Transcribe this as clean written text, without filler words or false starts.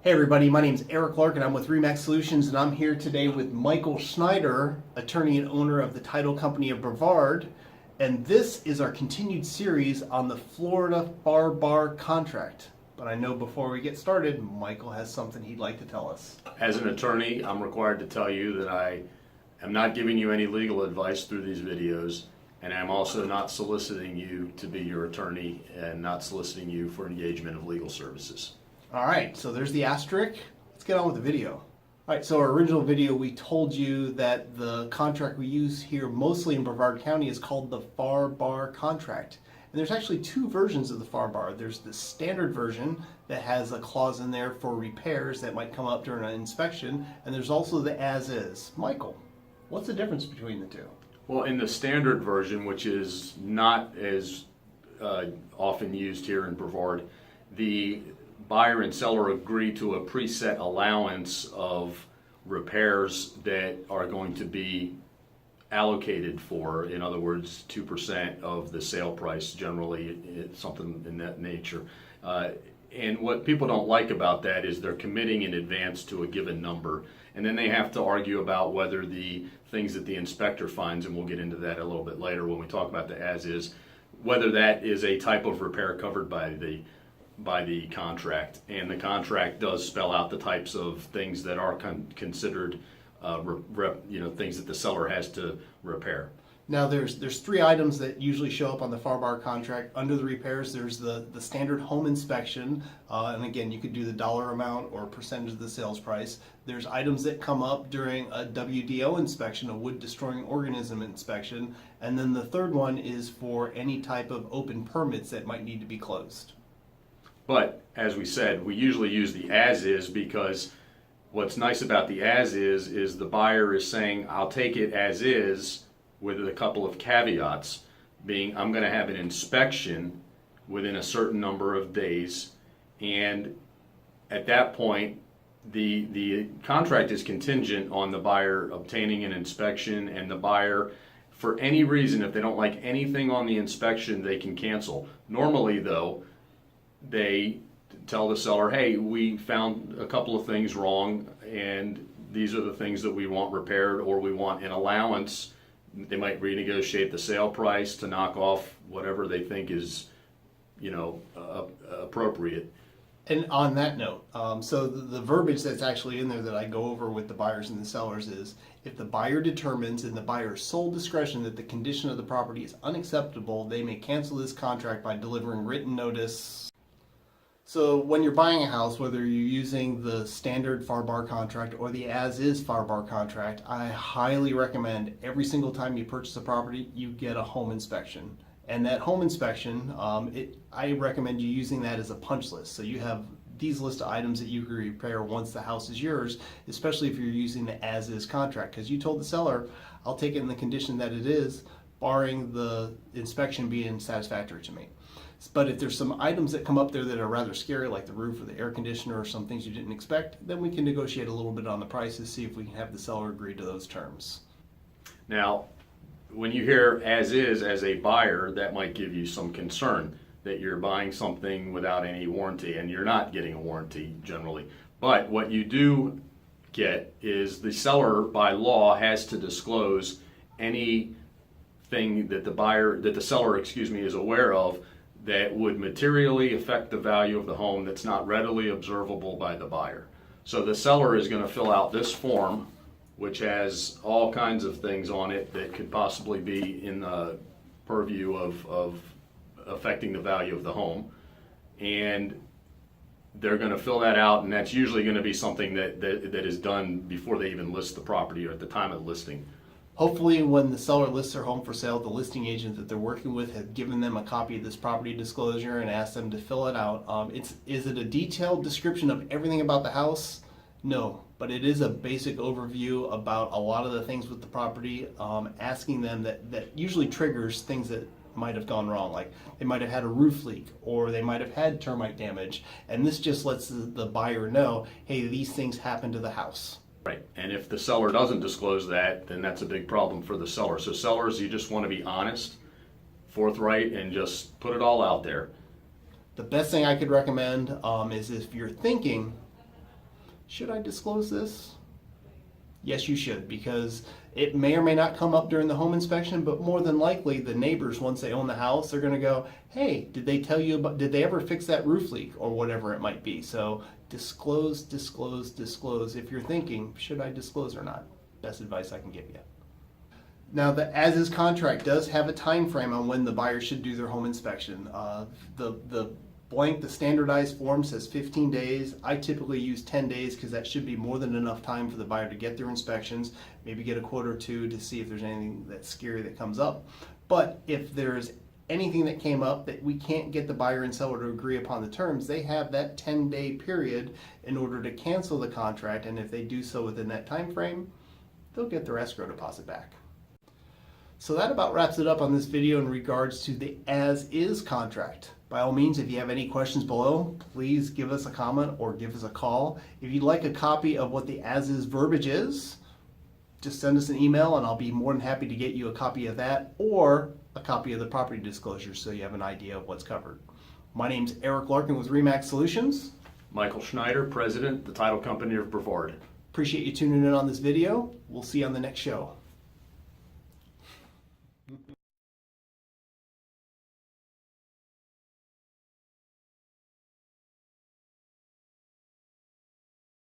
Hey everybody, my name is Eric Clark and I'm with Remax Solutions, and I'm here today with Michael Schneider, attorney and owner of the title company of Brevard, and this is our continued series on the Florida FARBAR contract. But I know before we get started, Michael has something he'd like to tell us. As an attorney, I'm required to tell you that I am not giving you any legal advice through these videos, and I'm also not soliciting you to be your attorney and not soliciting you for engagement of legal services. All right, so there's the asterisk. Let's get on with the video. All right, so our original video, we told you that the contract we use here mostly in Brevard County is called the FARBAR contract. And there's actually two versions of the FARBAR. There's the standard version that has a clause in there for repairs that might come up during an inspection, and there's also the as-is. Michael, what's the difference between the two? Well, in the standard version, which is not as often used here in Brevard, the buyer and seller agree to a preset allowance of repairs that are going to be allocated for, in other words, 2% of the sale price, generally something in that nature. And what people don't like about that is they're committing in advance to a given number, and then they have to argue about whether the things that the inspector finds, and we'll get into that a little bit later when we talk about the as-is, whether that is a type of repair covered by the contract. And the contract does spell out the types of things that are considered things that the seller has to repair. Now there's three items that usually show up on the FARBAR contract. Under the repairs, there's the standard home inspection, and again, you could do the dollar amount or percentage of the sales price. There's items that come up during a WDO inspection, a wood destroying organism inspection, and then the third one is for any type of open permits that might need to be closed. But as we said, we usually use the as-is because what's nice about the as-is the buyer is saying, I'll take it as is, with a couple of caveats, being I'm going to have an inspection within a certain number of days, and at that point the contract is contingent on the buyer obtaining an inspection, and the buyer, for any reason, if they don't like anything on the inspection, they can cancel. Normally though, they tell the seller, hey, we found a couple of things wrong and these are the things that we want repaired, or we want an allowance. They might renegotiate the sale price to knock off whatever they think is, appropriate. And on that note, so the verbiage that's actually in there that I go over with the buyers and the sellers is, if the buyer determines in the buyer's sole discretion that the condition of the property is unacceptable, they may cancel this contract by delivering written notice. So when you're buying a house, whether you're using the standard FARBAR contract or the as-is FARBAR contract, I highly recommend every single time you purchase a property, you get a home inspection. And that home inspection, I recommend you using that as a punch list. So you have these list of items that you can repair once the house is yours, especially if you're using the as-is contract, because you told the seller, I'll take it in the condition that it is, barring the inspection being satisfactory to me. But if there's some items that come up there that are rather scary, like the roof or the air conditioner or some things you didn't expect, then we can negotiate a little bit on the prices, see if we can have the seller agree to those terms. Now, when you hear as is as a buyer, that might give you some concern that you're buying something without any warranty, and you're not getting a warranty generally. But what you do get is the seller by law has to disclose anything that the seller is aware of that would materially affect the value of the home that's not readily observable by the buyer. So the seller is going to fill out this form, which has all kinds of things on it that could possibly be in the purview of affecting the value of the home. And they're going to fill that out, and that's usually going to be something that is done before they even list the property or at the time of listing. Hopefully when the seller lists their home for sale, the listing agent that they're working with has given them a copy of this property disclosure and asked them to fill it out. Is it a detailed description of everything about the house? No, but it is a basic overview about a lot of the things with the property, asking them that usually triggers things that might have gone wrong, like they might have had a roof leak or they might have had termite damage, and this just lets the buyer know, hey, these things happened to the house. Right, and if the seller doesn't disclose that, then that's a big problem for the seller. So sellers, you just want to be honest, forthright, and just put it all out there. The best thing I could recommend is if you're thinking Should I disclose this? Yes, you should, because it may or may not come up during the home inspection, but more than likely the neighbors, once they own the house, they're going to go, hey, did they tell you about, did they ever fix that roof leak or whatever it might be? So disclose, disclose, disclose. If you're thinking, should I disclose or not? Best advice I can give you. Now, the as-is contract does have a time frame on when the buyer should do their home inspection. The standardized form says 15 days. I typically use 10 days because that should be more than enough time for the buyer to get their inspections, maybe get a quote or two to see if there's anything that's scary that comes up. But if there's anything that came up that we can't get the buyer and seller to agree upon the terms, they have that 10-day period in order to cancel the contract, and if they do so within that time frame, they'll get their escrow deposit back. So that about wraps it up on this video in regards to the as-is contract. By all means, if you have any questions below, please give us a comment or give us a call. If you'd like a copy of what the as-is verbiage is, just send us an email and I'll be more than happy to get you a copy of that or a copy of the property disclosure so you have an idea of what's covered. My name's Eric Larkin with RE/MAX Solutions. Michael Schneider, President, the title company of Brevard. Appreciate you tuning in on this video. We'll see you on the next show.